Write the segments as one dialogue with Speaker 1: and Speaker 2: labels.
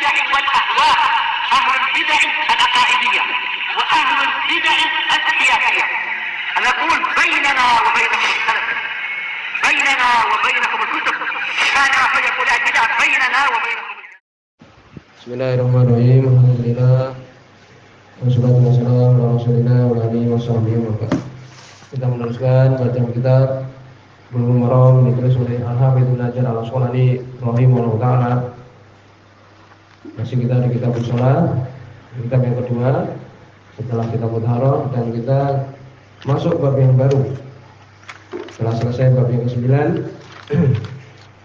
Speaker 1: البدع والأهواء، أهل البدع العقائدية وأهل البدع السياسية. نقول بيننا وبينكم السلف، بيننا وبينكم الكتب، كان فيقول البدع بيننا وبينكم.
Speaker 2: Bismillahirrahmanirrahim. Alhamdulillah. Wassalatu wassalamu ala Rasulillah wa alihi washabbihi wa sallam. Kita meneruskan bacaan kitab Bulughul Maram ditulis oleh Al-Hafidz Ibnu Hajar Al-Asqalani rahimahullah taala. Masih kita di kitab shalah, kitab yang kedua setelah kitab Thaharah, dan kita masuk bab yang baru. Setelah selesai bab yang ke-9,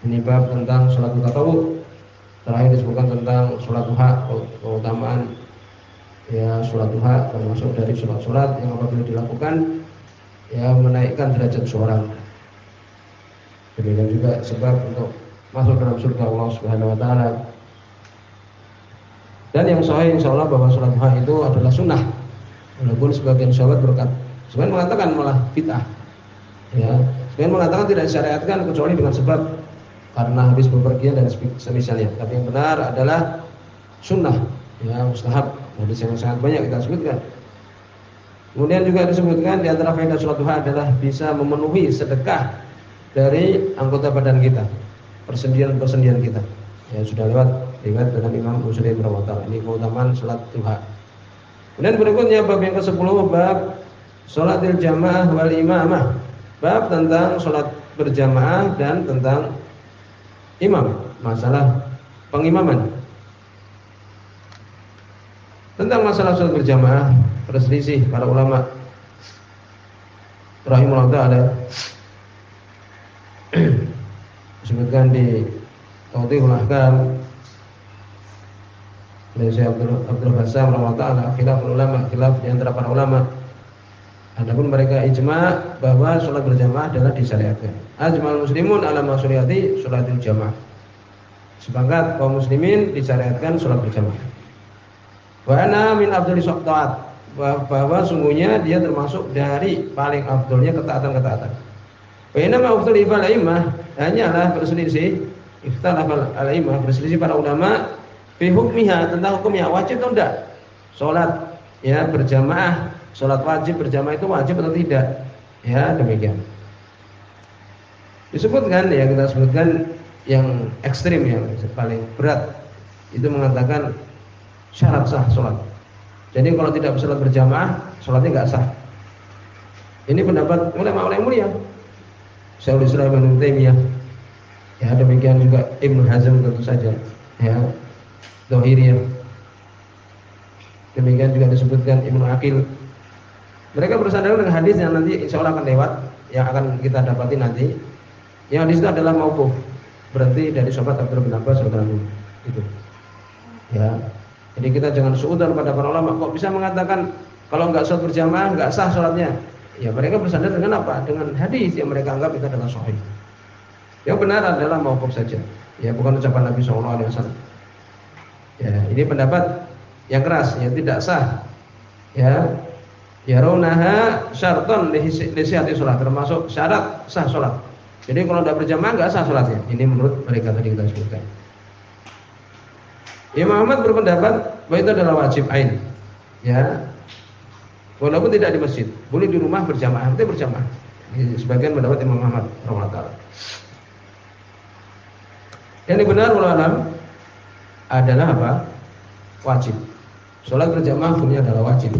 Speaker 2: ini bab tentang salat tatawwu. Terakhir disebutkan tentang sholat duha, keutamaan ya sholat duha, termasuk dari sholat-sholat yang apabila dilakukan ya menaikkan derajat seorang. Demikian juga sebab untuk masuk dalam surga Allah Subhanahu wa taala. Dan yang sahih insyaallah bahwa sholat duha itu adalah sunnah. Walaupun sebagian sahabat sebagian mengatakan malah bid'ah. Ya, sebagian mengatakan tidak disyariatkan kecuali dengan sebab karena habis bepergian dan semisalnya. Tapi yang benar adalah sunnah, ya mustahab. Hadis yang sangat banyak kita sebutkan. Kemudian juga disebutkan di antara faedah sholat duha adalah bisa memenuhi sedekah dari anggota badan kita, persendian kita. Ya sudah lewat riwayat dengan Imam Muslim rahimahullah. Ini keutamaan sholat duha. Kemudian berikutnya bab yang ke-10, bab sholatil jamaah wal imamah. Bab tentang sholat berjamaah dan tentang imam, masalah pengimaman. Tentang masalah sholat berjamaah berselisih para ulama rahimahullah taala. Disebutkan di Tawdihul Ahkam oleh Syekh Abdul Bassam rahimahullah taala, khilaf ulama, khilaf di antara para ulama. Adapun mereka ijma bahwa sholat berjamaah adalah disyariatkan. Ajmal muslimun ala masyuriati sholatil jamaah. Sepakat kaum muslimin disyariatkan sholat berjamaah. Wa ana min afdhali taat, bahwa sungguhnya dia termasuk dari paling afdolnya ketaatan-ketaatan. Wa inna ma afdhal ifal a'immah, hanyalah berselisih iftalafal al-a'immah, berselisih para ulama fi hukmiha, tentang hukumnya wajib atau tidak sholat ya berjamaah. Sholat wajib berjamaah itu wajib atau tidak? Ya demikian. Disebutkan ya, kita sebutkan yang ekstrim, yang paling berat itu mengatakan syarat sah sholat. Jadi kalau tidak sholat berjamaah, sholatnya nggak sah. Ini pendapat ulama yang mulia, Syekhul Islam Ibnu Taimiyah. Ya demikian juga Ibnu Hazm tentu saja. Ya Dzahiriyah. Demikian juga disebutkan Ibnu Aqil. Mereka bersandar dengan hadis yang nanti insya Allah akan lewat, yang akan kita dapati nanti. Yang hadis itu adalah mauquf, berarti dari sahabat Abdullah bin Abbas radhiyallahu anhu. Itu. Ya. Jadi kita jangan suudzon pada para ulama kok bisa mengatakan kalau enggak sholat berjamaah enggak sah sholatnya. Ya mereka bersandar dengan apa? Dengan hadis yang mereka anggap itu adalah sahih. Yang benar adalah mauquf saja. Ya bukan ucapan Nabi sallallahu alaihi wasallam. Ya, ini pendapat yang keras, yang tidak sah. Ya. Yarunaha syarton lisihati sholat, termasuk syarat sah sholat. Jadi kalau tidak berjamaah nggak sah sholatnya. Ini menurut mereka tadi kita sebutkan. Imam Ahmad berpendapat bahwa itu adalah wajib ain. Ya, walaupun tidak di masjid, boleh di rumah berjamaah, itu berjamaah. Ini sebagian pendapat Imam Ahmad rahimahullah. Yang benar wallahu alam adalah apa? Wajib. Sholat berjamaah hukumnya adalah wajib.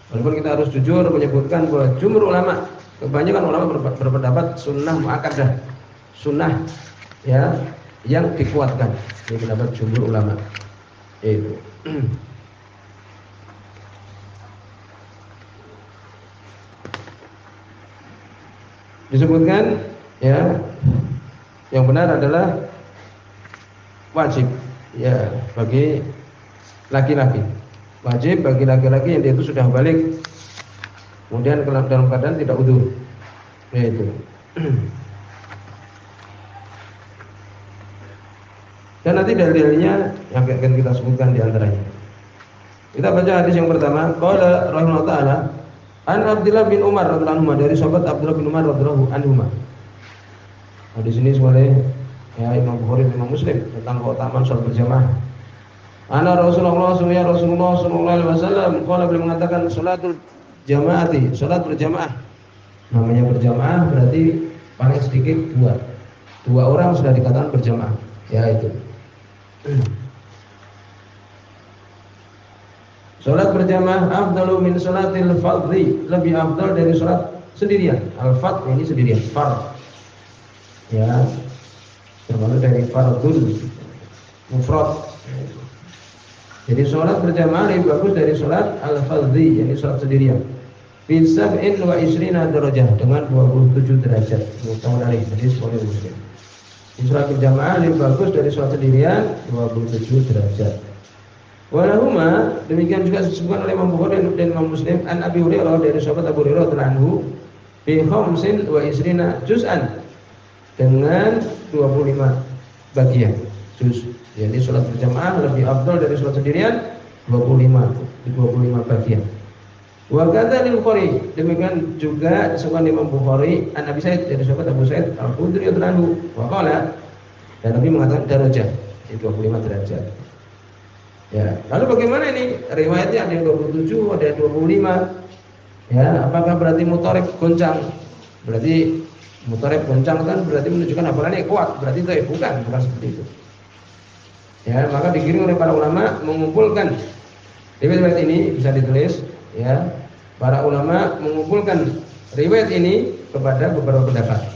Speaker 2: Walaupun kita harus jujur menyebutkan bahwa jumhur ulama, kebanyakan ulama berpendapat sunnah muakkadah, sunnah ya yang dikuatkan. Ini pendapat jumhur ulama. Itu. Disebutkan ya yang benar adalah wajib ya bagi laki-laki. Wajib bagi laki-laki yang dia itu sudah balik, kemudian dalam keadaan tidak udzur. Yaitu. Dan nanti dalilnya yang akan kita sebutkan di antaranya. Kita baca hadis yang pertama, qala rahimahullah taala, an Abdullah bin Umar radhiyallahu anhu, dari sahabat Abdullah bin Umar radhiyallahu anhu. Hadis ini oleh ya Imam Bukhari dan Imam Muslim tentang keutamaan salat berjamaah. Ana Rasulullah sallallahu alaihi wasallam qala, beliau mengatakan salatul jamaati, salat berjamaah. Namanya berjamaah berarti paling sedikit dua orang sudah dikatakan berjamaah, ya itu. Salat berjamaah afdalu min salatil fardhi, lebih afdal dari salat sendirian. Al-fard ini sendirian, fard. Ya. Termasuk dari fardun mufrad. Jadi sholat berjamaah lebih bagus dari sholat al-fardhi, yakni sholat sendirian. Fi sab'in wa isrina darajah, dengan 27 derajat. Muttafaqun alaih, hadis Bukhari Muslim. Sholat berjamaah lebih bagus dari sholat sendirian 27 derajat. Walahuma, demikian juga disebutkan oleh Imam Bukhari dan Imam Muslim, an Abi Hurairah, dari sahabat Abu Hurairah radhiyallahu anhu, fi khamsin wa isrina juz'an, dengan 25 bagian juz. Jadi sholat berjamaah lebih afdal dari sholat sendirian 25 bagian. Wa kata lil Bukhari, demikian juga disebutkan Imam Bukhari an Abi Sa'id, dari sahabat Abu Sa'id Al-Khudri radhiyallahu anhu, wa qala, dan Nabi mengatakan darajah, itu 25 derajat. Ya, lalu bagaimana ini? Riwayatnya ada yang 27, ada yang 25. Ya, apakah berarti mutarib goncang? Berarti mutarib goncang kan berarti menunjukkan hafalannya kuat, berarti itu bukan seperti itu. Ya, maka digiring oleh para ulama mengumpulkan riwayat ini, bisa ditulis ya. Para ulama mengumpulkan riwayat ini kepada beberapa pendapat.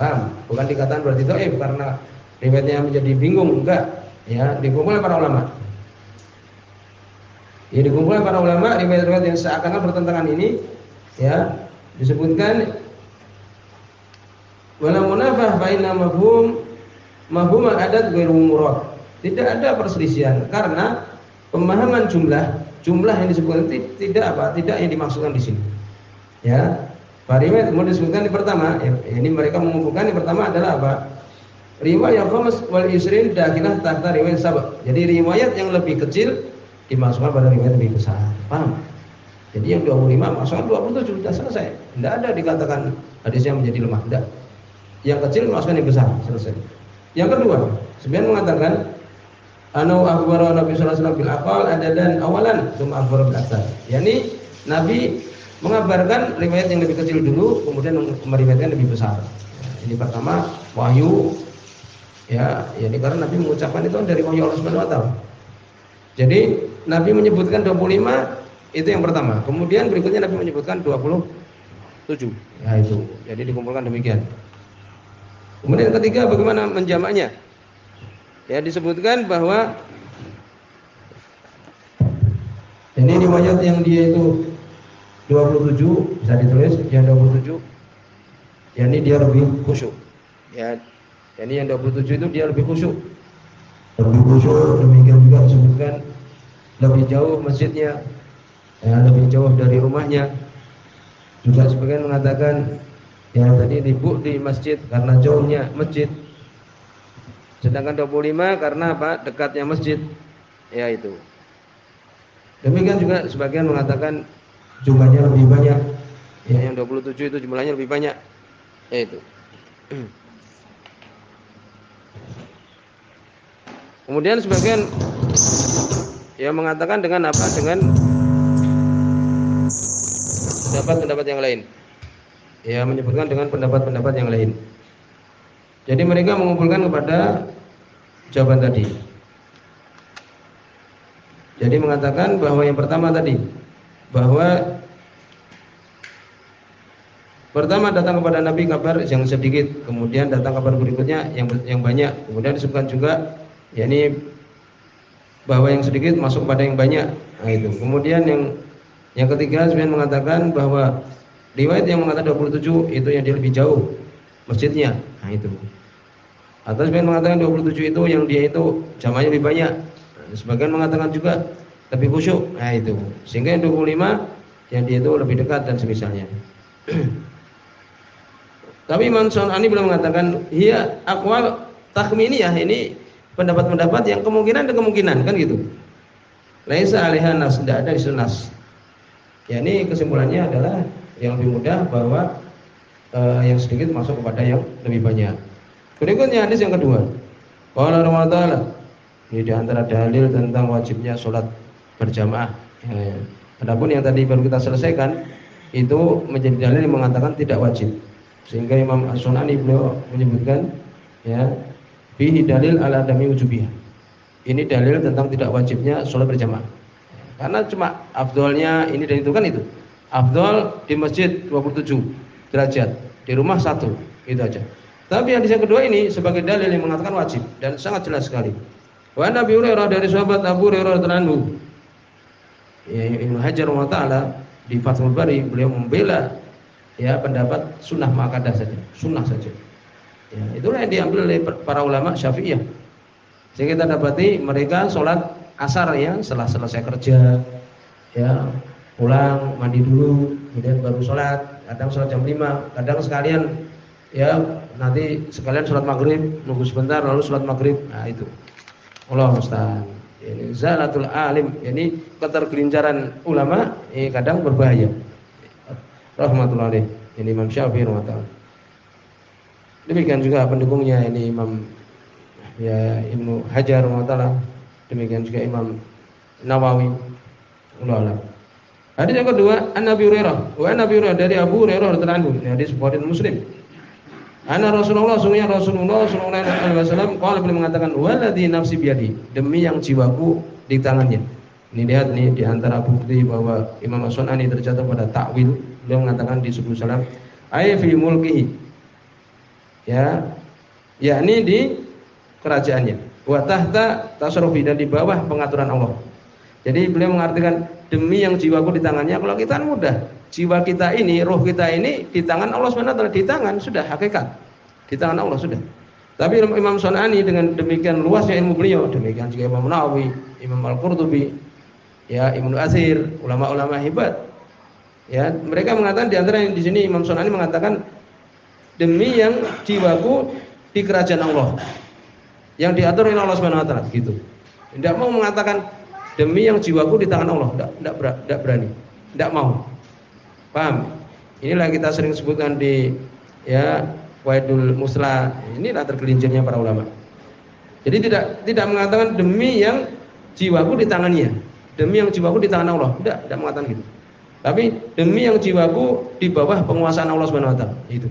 Speaker 2: Paham? Bukan dikatakan berarti dhaif karena riwayatnya menjadi bingung, enggak. Ya, dikumpulkan para ulama. Ya, dikumpulkan para ulama riwayat-riwayat yang seakan-akan bertentangan ini, ya, disebutkan wala munafah fa inna mafhum adat ghairu murad. Tidak ada perselisihan karena pemahaman jumlah yang disebutkan tidak yang dimaksudkan di sini. Ya. Riwayat kemudian disebutkan di pertama, ini mereka mengumpulkan yang pertama adalah apa? Riwayat khamis wal isrin dakhilah tahta riwayat sabaq. Jadi riwayat yang lebih kecil dimasukkan pada riwayat lebih besar. Paham? Jadi yang 25 masukkan 27, sudah selesai. Tidak ada dikatakan hadisnya menjadi lemah, tidak. Yang kecil masukkan yang besar, selesai. Yang kedua, sebenarnya mengatakan anau akhbara Nabi sallallahu alaihi wasallam bil aqal adadan awalan tsumma akhbara bil aktsar. Yani Nabi mengabarkan riwayat yang lebih kecil dulu, kemudian meriwayatkan lebih besar. Ini pertama wahyu, ya, ini karena Nabi mengucapkan itu dari wahyu Allah Subhanahu wa taala. Jadi Nabi menyebutkan 25, itu yang pertama. Kemudian berikutnya Nabi menyebutkan 27. Ya itu. Jadi dikumpulkan demikian. Kemudian yang ketiga, bagaimana menjamaknya? Ya, disebutkan bahwa ini riwayat yang dia itu 27, bisa ditulis yang 27. Ya, ini dia lebih khusyuk. Ya, ini yang 27 itu dia lebih khusyuk. Lebih khusyuk, demikian juga disebutkan lebih jauh masjidnya, ya, lebih jauh dari rumahnya. Juga sebagian mengatakan ya tadi ribut di masjid karena jauhnya masjid. Sedangkan 25 karena apa? Dekatnya masjid. Ya itu. Demikian juga sebagian mengatakan jumlahnya lebih banyak. Ya, yang 27 itu jumlahnya lebih banyak. Ya itu. Kemudian sebagian yang mengatakan dengan apa? Dengan pendapat-pendapat yang lain. Ya, menyebutkan dengan pendapat-pendapat yang lain. Jadi mereka mengumpulkan kepada jawaban tadi. Jadi mengatakan bahwa yang pertama tadi, bahwa pertama datang kepada Nabi kabar yang sedikit, kemudian datang kabar berikutnya yang banyak. Kemudian disebutkan juga yakni bahwa yang sedikit masuk pada yang banyak. Nah, itu. Kemudian yang ketiga sebenarnya mengatakan bahwa riwayat yang mengatakan 27 itu yang dia lebih jauh masjidnya. Nah, itu. Atau sebagian mengatakan 27 itu yang dia itu jamaahnya lebih banyak. Sebagian mengatakan juga lebih khusyuk. Nah, itu. Sehingga yang 25 yang dia itu lebih dekat dan semisalnya. Tapi Imam Sunani belum mengatakan iya aqwal takhminiyah, ini pendapat-pendapat yang kemungkinan dan kemungkinan kan gitu. Laisa 'alaiha nas, tidak ada isu nas. Ya, ini kesimpulannya adalah yang lebih mudah bahwa yang sedikit masuk kepada yang lebih banyak. Berikutnya hadis yang kedua. Qala Rasulullah, Ini di antara dalil tentang wajibnya sholat berjamaah. Adapun yang tadi baru kita selesaikan itu menjadi dalil yang mengatakan tidak wajib. Sehingga Imam As-Sunani beliau menyebutkan ya fihi dalil ala adami wujubiha. Ini dalil tentang tidak wajibnya sholat berjamaah. Karena cuma afdolnya ini dan itu kan itu. Afdol di masjid 27 derajat, di rumah 1, itu aja. Tapi hadis yang kedua ini sebagai dalil yang mengatakan wajib dan sangat jelas sekali. Wa Nabi Hurairah dari sahabat Abu Hurairah radhiyallahu anhu. Ya, Ibnu Hajar wa taala di Fathul Bari beliau membela ya pendapat sunnah muakkadah saja, sunnah saja. Ya, itulah yang diambil oleh para ulama Syafi'iyah. Sehingga kita dapati mereka sholat asar ya setelah selesai kerja, ya pulang mandi dulu, kemudian baru sholat. Kadang sholat jam 5, kadang sekalian ya nanti sekalian sholat maghrib, nunggu sebentar lalu sholat maghrib. Nah itu. Allah Ustaz. Ini zalatul alim, ini ketergelincaran ulama ini kadang berbahaya. Rahmatullahi alaih. Ini Imam Syafi'i rahimahullah. Demikian juga pendukungnya ini Imam ya Ibnu Hajar rahimahullah. Demikian juga Imam Nawawi. Allah. Hadis yang kedua, An-Nabi Hurairah. Wa Nabi Hurairah dari Abu Hurairah radhiyallahu anhu. Hadis Bukhari Muslim. Anna Rasulullah sungguhnya Rasulullah sallallahu alaihi wasallam qala beliau mengatakan waladzi nafsi biyadi, demi yang jiwaku di tangannya. Ini lihat nih di antara bukti bahwa Imam As-Sunani terjatuh pada takwil. Beliau mengatakan di sebelum salam ay fi mulkihi. Ya, yakni di kerajaannya. Wa tahta tasarrufi, dan di bawah pengaturan Allah. Jadi beliau mengartikan demi yang jiwaku di tangannya. Kalau kita kan mudah. Jiwa kita ini, roh kita ini di tangan Allah SWT, di tangan sudah hakikat, di tangan Allah sudah. Tapi Imam Sunani dengan demikian luasnya ilmu beliau, demikian juga Imam Nawawi, Imam Al-Qurtubi, ya Ibnu Atsir, ulama-ulama hebat. Ya, mereka mengatakan di antara yang di sini Imam Sunani mengatakan demi yang jiwaku di kerajaan Allah, yang diatur oleh Allah SWT gitu. Tidak mau mengatakan demi yang jiwaku di tangan Allah, tidak berani, tidak mau. Paham? Inilah kita sering sebutkan di ya Waidul Musla. Inilah tergelincirnya para ulama. Jadi tidak mengatakan demi yang jiwaku di tangannya, demi yang jiwaku di tangan Allah. Tidak mengatakan gitu. Tapi demi yang jiwaku di bawah penguasaan Allah Subhanahu wa taala. Itu.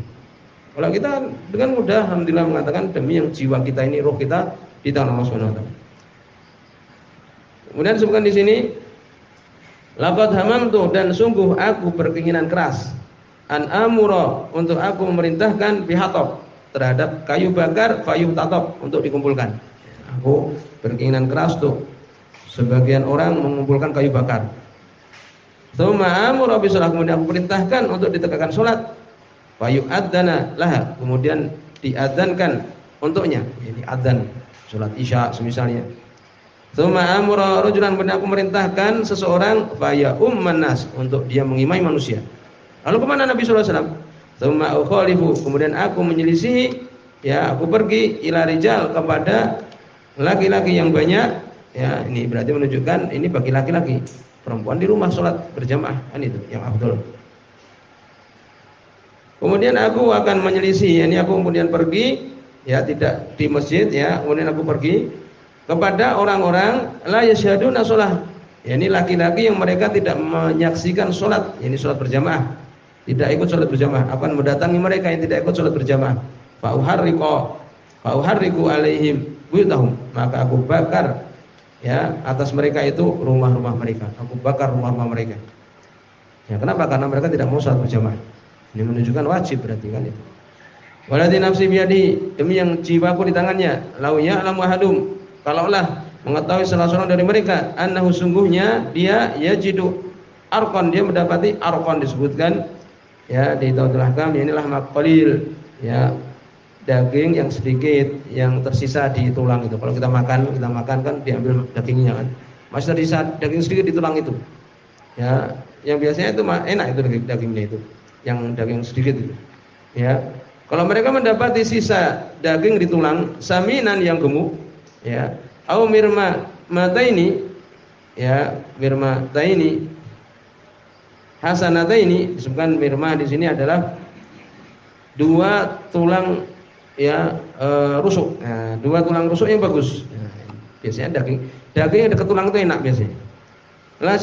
Speaker 2: Kalau kita dengan mudah alhamdulillah mengatakan demi yang jiwa kita ini, roh kita di tangan Allah Subhanahu wa taala. Kemudian disebutkan di sini laqad hamamtu, dan sungguh aku berkeinginan keras an amura, untuk aku memerintahkan bihatab, terhadap kayu bakar kayu tatop untuk dikumpulkan. Aku berkeinginan keras tuh sebagian orang mengumpulkan kayu bakar. Tsumma amura bisalah, kemudian aku perintahkan untuk ditegakkan salat. Kayu adzana laha, kemudian diadzankan untuknya. Ini adzan salat Isya semisalnya. Tsumma amara rajulan, kemudian aku merintahkan seseorang faya umman nas, untuk dia mengimai manusia. Lalu kemana Nabi sallallahu alaihi wasallam? Tsumma ukhalifu, kemudian aku menyelisihi, ya aku pergi ila rijal, kepada laki-laki yang banyak. Ya, ini berarti menunjukkan ini bagi laki-laki. Perempuan di rumah salat berjamaah, kan itu yang afdal. Kemudian aku akan menyelisih, ini aku kemudian pergi, ya tidak di masjid, ya kemudian aku pergi kepada orang-orang la yasyhaduna shalah, yakni laki-laki yang mereka tidak menyaksikan salat, yakni salat berjamaah, tidak ikut salat berjamaah, akan mendatangi mereka yang tidak ikut salat berjamaah. Fa uharriqu alaihim buyutahum, maka aku bakar ya atas mereka itu rumah-rumah mereka, aku bakar rumah-rumah mereka. Ya kenapa? Karena mereka tidak mau salat berjamaah. Ini menunjukkan wajib berarti kan itu. Waladzi nafsi biyadi, demi yang jiwaku di tangannya, lau ya'lamu ahadum, kalaulah mengetahui salah seorang dari mereka, annahu sungguhnya dia yajidu arkon, dia mendapati arkon, disebutkan ya di Taudul Ahkam, inilah maqalil, ya daging yang sedikit yang tersisa di tulang itu. Kalau kita makan kan diambil dagingnya kan, masih tersisa daging sedikit di tulang itu. Ya, yang biasanya itu enak itu dagingnya itu, yang daging sedikit itu. Ya, kalau mereka mendapati sisa daging di tulang, saminan yang gemuk, ya, au mirma mataini, ya mirma taini hasanataini, disebutkan mirma di sini adalah dua tulang ya rusuk. Nah, dua tulang rusuk yang bagus. Nah, Biasanya daging yang dekat tulang itu enak biasanya. Nah,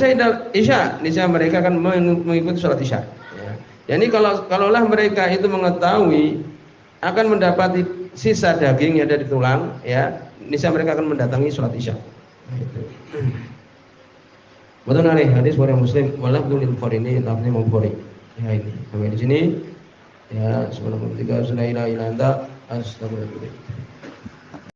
Speaker 2: Isya mereka akan mengikuti sholat Isya. Ya. Jadi kalaulah mereka itu mengetahui akan mendapati sisa daging yang ada di tulang, ya, niscaya mereka akan mendatangi sholat Isya. Nah, itu. Betul nih hadis riwayat Muslim, walafdul Bukhari ini lafaznya Bukhari. Ya ini sampai di sini. Ya, subhanallah, la ilaha illa anta astaghfiruka.